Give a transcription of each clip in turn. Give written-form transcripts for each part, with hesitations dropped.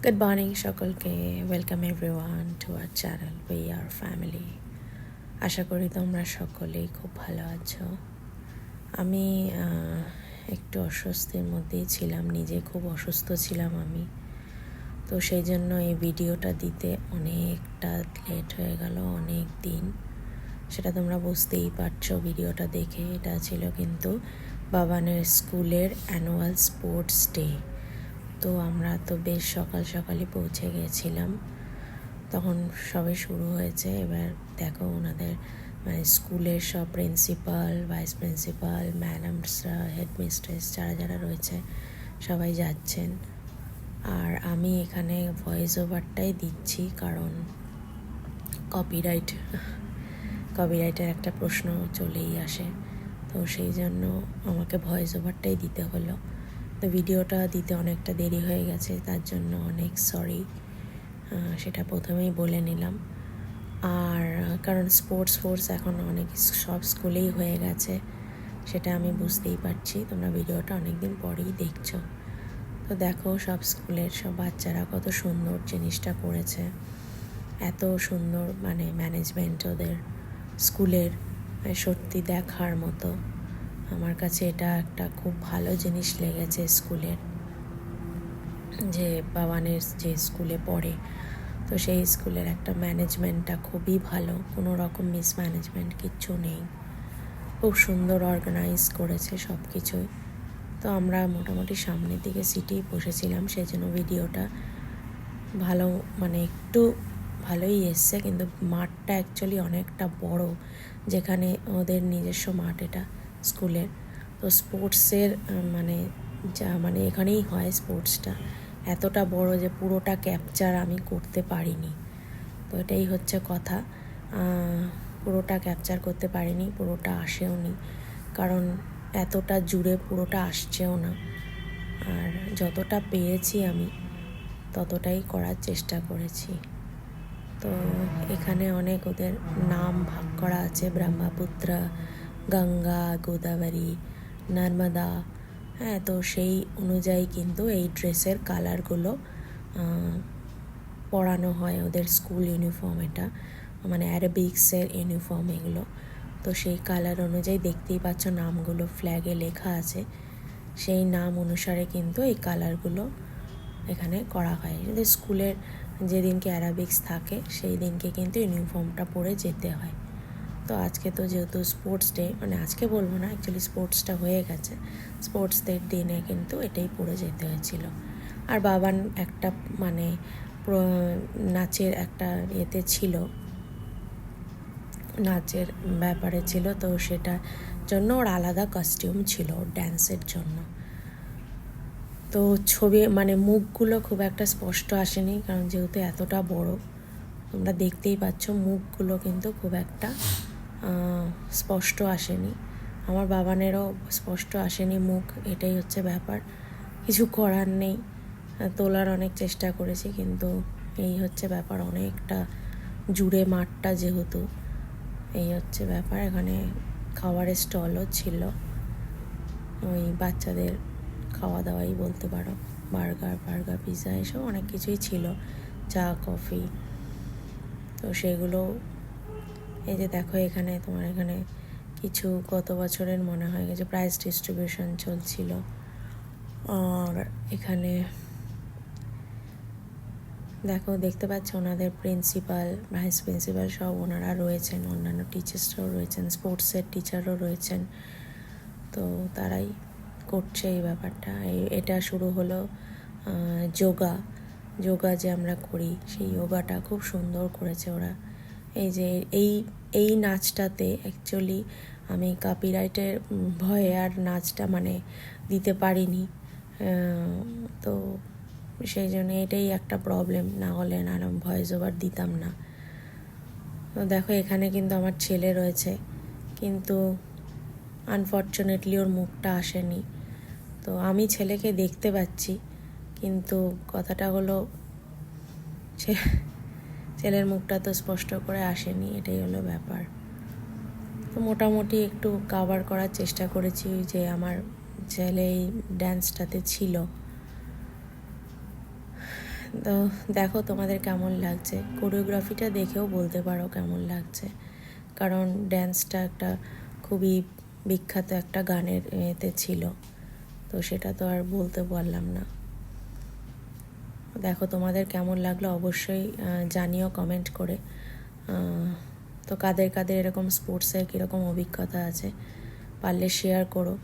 Good morning সকলকে। Welcome everyone to our channel we are family. আশা করি তোমরা সকলেই খুব ভালো আছো। আমি একটু অস্বস্তির মধ্যেই ছিলাম, নিজে খুব অসুস্থ ছিলাম আমি, তো সেই জন্য এই ভিডিওটা দিতে অনেকটা লেট হয়ে গেল, অনেক দিন। সেটা তোমরা বুঝতেই পারছো ভিডিওটা দেখে। এটা ছিল কিন্তু বাবানের স্কুলের অ্যানুয়াল স্পোর্টস ডে। তো আমরা তো বেশ সকাল সকালই পৌঁছে গেছিলাম, তখন সবে শুরু হয়েছে। এবার দেখো ওনাদের মানে স্কুলের সব প্রিন্সিপাল, ভাইস প্রিন্সিপাল, ম্যাডামসরা, হেডমিস্ট্রেস যারা যারা রয়েছে সবাই যাচ্ছেন। আর আমি এখানে ভয়েস ওভারটাই দিচ্ছি, কারণ কপিরাইটের একটা প্রশ্ন চলেই আসে, তো সেই জন্য আমাকে ভয়েস ওভারটাই দিতে হলো। তো ভিডিওটা দিতে অনেকটা দেরি হয়ে গেছে, তার জন্য অনেক সরি, সেটা প্রথমেই বলে নিলাম। আর কারণ স্পোর্টস এখন অনেক সব স্কুলেই হয়ে গেছে, সেটা আমি বুঝতেই পারছি। তোমরা ভিডিওটা অনেক দিন পরেই দেখছো। তো দেখো সব স্কুলের সব বাচ্চারা কত সুন্দর জিনিসটা করেছে, এত সুন্দর মানে ম্যানেজমেন্ট ওদের স্কুলের, সত্যি দেখার মতো। আমার কাছে এটা একটা খুব ভালো জিনিস লেগেছে স্কুলের, যে বাবানের যে স্কুলে পড়ে, তো সেই স্কুলের একটা ম্যানেজমেন্টটা খুবই ভালো, কোনো রকম মিসম্যানেজমেন্ট কিচ্ছু নেই, খুব সুন্দর অর্গানাইজ করেছে সব কিছুই। তো আমরা মোটামুটি সামনের দিকে সিটেই বসেছিলাম, সেই জন্য ভিডিওটা ভালো মানে একটু ভালোই এসছে, কিন্তু মাঠটা অ্যাকচুয়ালি অনেকটা বড়, যেখানে ওদের নিজস্ব মাঠ এটা স্কুলের। তো স্পোর্টসের মানে এখানেই হয় স্পোর্টসটা, এতটা বড় যে পুরোটা ক্যাপচার আমি করতে পারিনি। তো এটাই হচ্ছে কথা, পুরোটা ক্যাপচার করতে পারিনি, পুরোটা আসেও নি, কারণ এতটা জুড়ে পুরোটা আসছেও না। আর যতটা পেরেছি আমি ততটাই করার চেষ্টা করেছি। তো এখানে অনেক ওদের নাম ভাগ করা আছে, ব্রহ্মপুত্র, গঙ্গা, গোদাবরী, নর্মদা। হ্যাঁ, তো সেই অনুযায়ী কিন্তু এই ড্রেসের কালারগুলো পরানো হয় ওদের স্কুল ইউনিফর্ম, এটা মানে অ্যারোবিক্সের ইউনিফর্ম এগুলো। তো সেই কালার অনুযায়ী দেখতেই পাচ্ছ নামগুলো ফ্ল্যাগে লেখা আছে, সেই নাম অনুসারে কিন্তু এই কালারগুলো এখানে করা হয়। যদি স্কুলের যেদিনকে অ্যারোবিক্স থাকে সেই দিনকে কিন্তু ইউনিফর্মটা পরে যেতে হয়। তো আজকে তো যেহেতু স্পোর্টস ডে, মানে আজকে বলবো না, অ্যাকচুয়ালি স্পোর্টসটা হয়ে গেছে, স্পোর্টস ডের দিনে কিন্তু এটাই পরে যেতে হয়েছিল। আর বাবান একটা মানে নাচের একটা এতে ছিল, নাচের ব্যাপারে ছিল, তো সেটার জন্য ওর আলাদা কস্টিউম ছিল ওর ড্যান্সের জন্য। তো ছবি মানে মুখগুলো খুব একটা স্পষ্ট আসেনি, কারণ যেহেতু এতটা বড়, তোমরা দেখতেই পাচ্ছ মুখগুলো কিন্তু খুব একটা স্পষ্ট আসেনি। আমার বাবানেরও স্পষ্ট আসেনি মুখ, এটাই হচ্ছে ব্যাপার, কিছু করার নেই। তোলার অনেক চেষ্টা করেছি, কিন্তু এই হচ্ছে ব্যাপার, অনেকটা জুড়ে মাঠটা যেহেতু, এই হচ্ছে ব্যাপার। এখানে খাবারের স্টলও ছিল, ওই বাচ্চাদের খাওয়া দাওয়াই বলতে পারো, বার্গার পিৎজা এসব অনেক কিছুই ছিল, চা কফি। তো সেগুলো এই যে দেখো এখানে তোমার এখানে কিছু গত বছরের মনে হয় গেছে প্রাইজ ডিস্ট্রিবিউশন চলছিল। আর এখানে দেখো দেখতে পাচ্ছ ওনাদের প্রিন্সিপাল, ভাইস প্রিন্সিপাল সব ওনারা রয়েছেন, অন্যান্য টিচার্সরাও রয়েছেন, স্পোর্টসের টিচারও রয়েছেন। তো তারাই করছে এই ব্যাপারটা। এটা শুরু হলো যোগা যে আমরা করি, সেই যোগাটা খুব সুন্দর করেছে ওরা। এই যে এই নাচটাতে অ্যাকচুয়ালি আমি কপিরাইটের ভয়ে আর নাচটা মানে দিতে পারিনি, তো সেই জন্য এটাই একটা প্রবলেম, না হলে না ভয়েস ওভার দিতাম না। তো দেখো এখানে কিন্তু আমার ছেলে রয়েছে, কিন্তু আনফর্চুনেটলি ওর মুখটা আসেনি। তো আমি ছেলেকে দেখতে পাচ্ছি, কিন্তু কথাটা হলো ছেলের মুখটা তো স্পষ্ট করে আসেনি, এটাই হলো ব্যাপার। তো মোটামুটি একটু কভার করার চেষ্টা করেছি, যে আমার ছেলে এই ড্যান্সটাতে ছিল। তো দেখো তোমাদের কেমন লাগছে, কোরিওগ্রাফিটা দেখেও বলতে পারো কেমন লাগছে, কারণ ড্যান্সটা একটা খুবই বিখ্যাত একটা গানের এতে ছিল, তো সেটা তো আর বলতে পারলাম না। দেখো তোমাদের কেমন লাগলো অবশ্যই জানিও কমেন্ট করে। তো কাদের কাদের এরকম স্পোর্টসের কীরকম অভিজ্ঞতা আছে পারলে শেয়ার করো।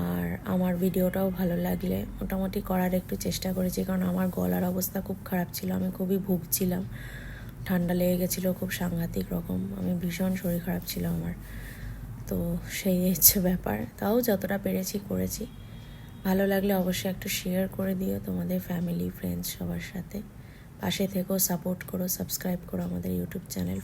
আর আমার ভিডিওটাও ভালো লাগলে মোটামুটি করার একটু চেষ্টা করেছি, কারণ আমার গলার অবস্থা খুব খারাপ ছিল, আমি খুবই ভুগছিলাম, ঠান্ডা লেগে গেছিলো খুব সাংঘাতিক রকম, আমি ভীষণ শরীর খারাপ ছিল আমার। তো সেই হচ্ছে ব্যাপার, তাও যতটা পেরেছি করেছি। ভালো লাগলে অবশ্যই একটু শেয়ার করে দিও তোমাদের ফ্যামিলি ফ্রেন্ডস সবার সাথে। পাশে থেকেও সাপোর্ট করো, সাবস্ক্রাইব করো আমাদের ইউটিউব চ্যানেল।